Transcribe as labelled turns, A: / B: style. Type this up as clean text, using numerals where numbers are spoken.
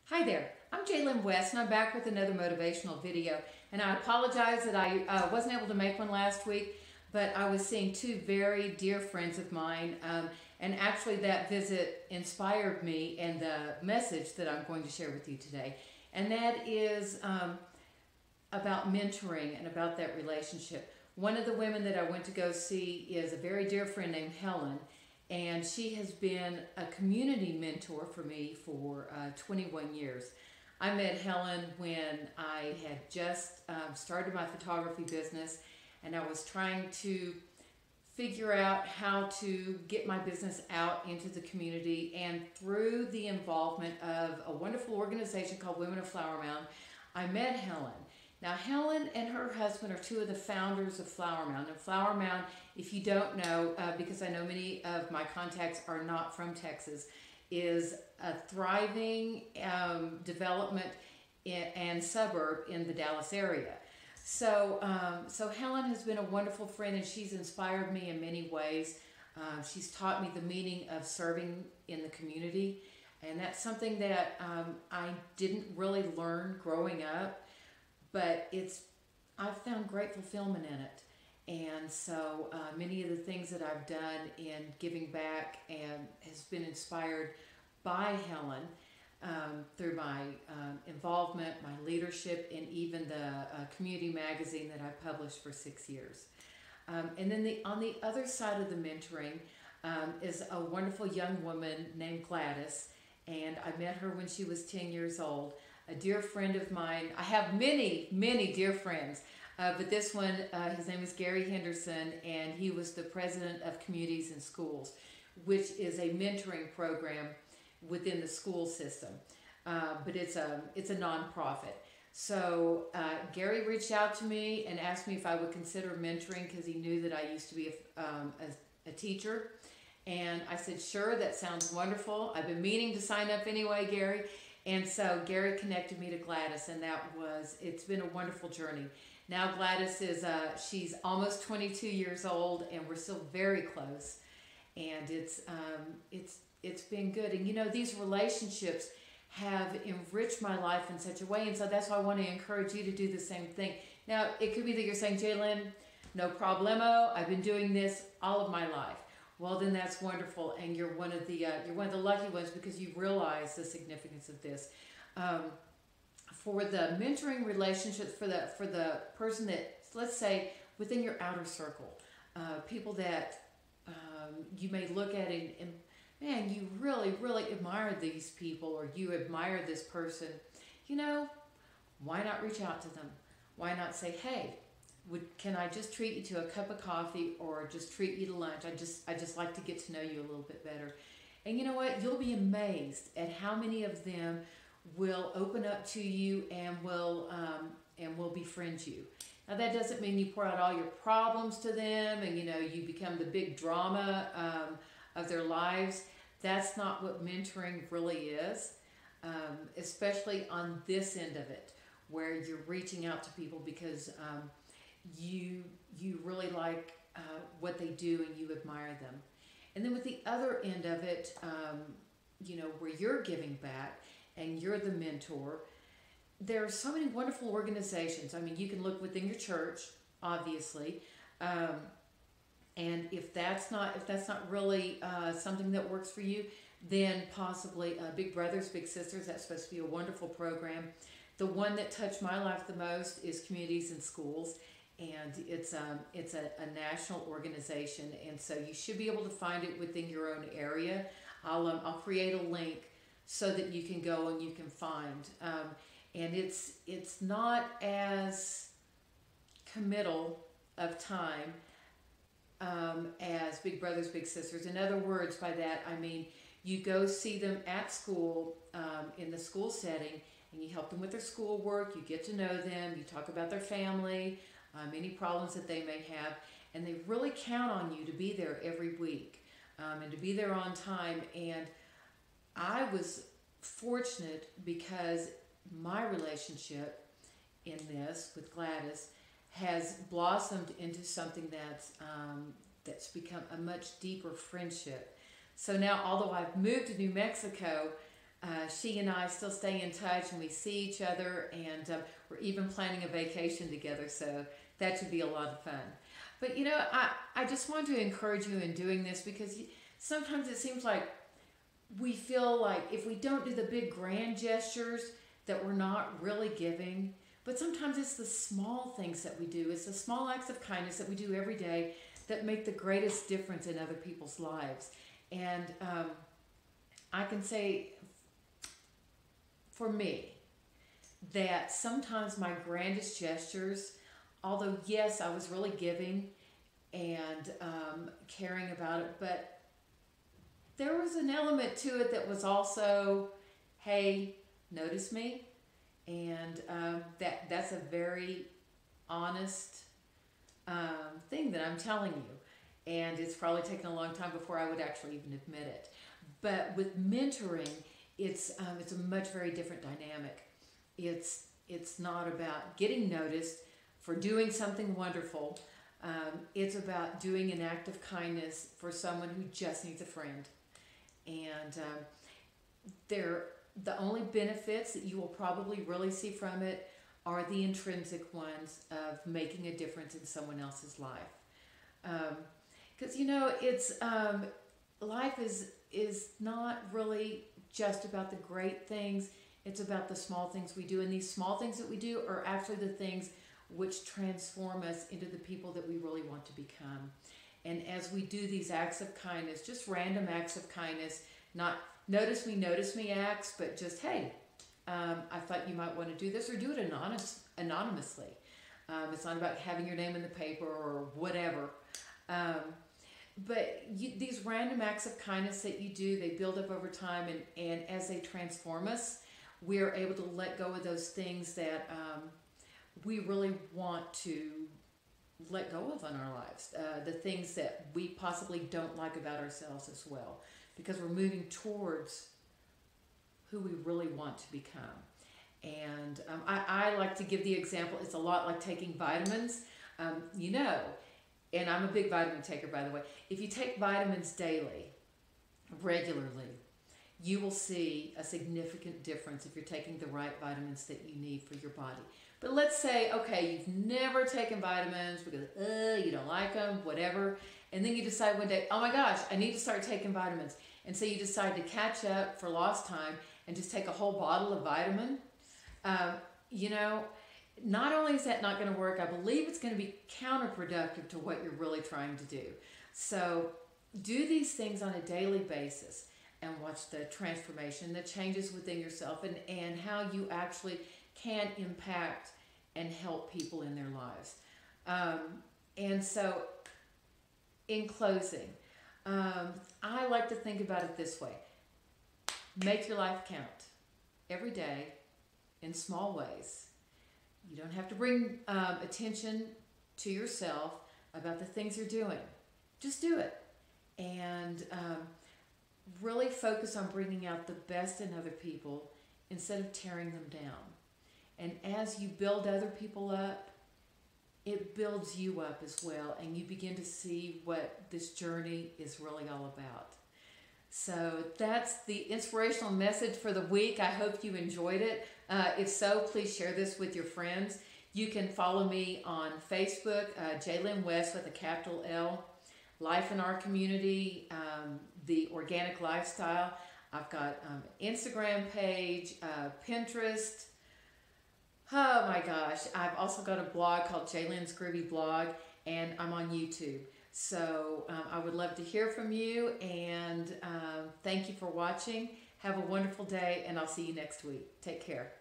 A: Hi there, I'm Jalen West and I'm back with another motivational video. And I apologize that I wasn't able to make one last week, but I was seeing two very dear friends of mine, and actually that visit inspired me and the message that I'm going to share with you today. And that is about mentoring and about that relationship. One of the women that I went to go see is a very dear friend named Helen, and she has been a community mentor for me for 21 years. I met Helen when I had just started my photography business, and I was trying to figure out how to get my business out into the community. And through the involvement of a wonderful organization called Women of Flower Mound, I met Helen. Now, Helen and her husband are two of the founders of Flower Mound. And Flower Mound, if you don't know, because I know many of my contacts are not from Texas, is a thriving development and suburb in the Dallas area. So Helen has been a wonderful friend, and she's inspired me in many ways. She's taught me the meaning of serving in the community, and that's something that I didn't really learn growing up. But I've found great fulfillment in it. And so many of the things that I've done in giving back and has been inspired by Helen through my involvement, my leadership, and even the community magazine that I published for 6 years. And then on the other side of the mentoring is a wonderful young woman named Gladys. And I met her when she was 10 years old. A dear friend of mine. I have many, many dear friends, but this one, his name is Gary Henderson, and he was the president of Communities and Schools, which is a mentoring program within the school system, but it's a nonprofit. So Gary reached out to me and asked me if I would consider mentoring because he knew that I used to be a teacher. And I said, sure, that sounds wonderful. I've been meaning to sign up anyway, Gary. And so Gary connected me to Gladys, and it's been a wonderful journey. Now Gladys she's almost 22 years old, and we're still very close. And it's been good. And you know, these relationships have enriched my life in such a way, and so that's why I want to encourage you to do the same thing. Now, it could be that you're saying, Jalen, no problemo, I've been doing this all of my life. Well, then that's wonderful, and you're one of the lucky ones because you realize the significance of this. For the mentoring relationships, for the person that, let's say, within your outer circle, people that you may look at and man, you really, really admire these people, or you admire this person. You know, why not reach out to them? Why not say, hey, can I just treat you to a cup of coffee, or just treat you to lunch? I just like to get to know you a little bit better. And you know what? You'll be amazed at how many of them will open up to you and will befriend you. Now, that doesn't mean you pour out all your problems to them and you become the big drama of their lives. That's not what mentoring really is, especially on this end of it, where you're reaching out to people because you really like what they do and you admire them. And then with the other end of it, where you're giving back and you're the mentor, there are so many wonderful organizations. I mean, you can look within your church, obviously, and if that's not really something that works for you, then possibly Big Brothers Big Sisters. That's supposed to be a wonderful program. The one that touched my life the most is Communities and Schools. And it's a national organization, and so you should be able to find it within your own area. I'll create a link so that you can go and you can find. And it's not as committal of time as Big Brothers Big Sisters. In other words, by that I mean you go see them at school in the school setting, and you help them with their schoolwork. You get to know them. You talk about their family. Any problems that they may have, and they really count on you to be there every week and to be there on time. And I was fortunate because my relationship in this with Gladys has blossomed into something that's become a much deeper friendship. So now, although I've moved to New Mexico, She and I still stay in touch, and we see each other, and we're even planning a vacation together, so that should be a lot of fun. But I just want to encourage you in doing this, because sometimes it seems like we feel like if we don't do the big grand gestures that we're not really giving. But sometimes it's the small things that we do, it's the small acts of kindness that we do every day that make the greatest difference in other people's lives. And I can say for me that sometimes my grandest gestures, although yes, I was really giving and caring about it, but there was an element to it that was also, hey, notice me. And that's a very honest thing that I'm telling you. And it's probably taken a long time before I would actually even admit it. But with mentoring, it's a much very different dynamic. It's not about getting noticed for doing something wonderful. It's about doing an act of kindness for someone who just needs a friend. And the only benefits that you will probably really see from it are the intrinsic ones of making a difference in someone else's life. Because it's life is not really just about the great things. It's about the small things we do, and these small things that we do are actually the things which transform us into the people that we really want to become. And as we do these acts of kindness, just random acts of kindness, not notice me acts, but just, hey, I thought you might want to do this, or do it anonymously. It's not about having your name in the paper or whatever. But these random acts of kindness that you do, they build up over time, and as they transform us, we're able to let go of those things that we really want to let go of in our lives. The things that we possibly don't like about ourselves as well, because we're moving towards who we really want to become. And I like to give the example, it's a lot like taking vitamins. And I'm a big vitamin taker, by the way. If you take vitamins daily, regularly, you will see a significant difference if you're taking the right vitamins that you need for your body. But let's say, okay, you've never taken vitamins because you don't like them, whatever. And then you decide one day, oh my gosh, I need to start taking vitamins. And so you decide to catch up for lost time and just take a whole bottle of vitamin. Not only is that not going to work, I believe it's going to be counterproductive to what you're really trying to do. So do these things on a daily basis and watch the transformation, the changes within yourself, and how you actually can impact and help people in their lives. And so in closing, I like to think about it this way. Make your life count every day in small ways. You don't have to bring attention to yourself about the things you're doing. Just do it. And really focus on bringing out the best in other people instead of tearing them down. And as you build other people up, it builds you up as well, and you begin to see what this journey is really all about. So that's the inspirational message for the week. I hope you enjoyed it. If so, please share this with your friends. You can follow me on Facebook, Jaylyn West with a capital L, Life in Our Community, The Organic Lifestyle. I've got Instagram page, Pinterest. Oh my gosh. I've also got a blog called Jaylyn's Groovy Blog, and I'm on YouTube. So I would love to hear from you, and thank you for watching. Have a wonderful day, and I'll see you next week. Take care.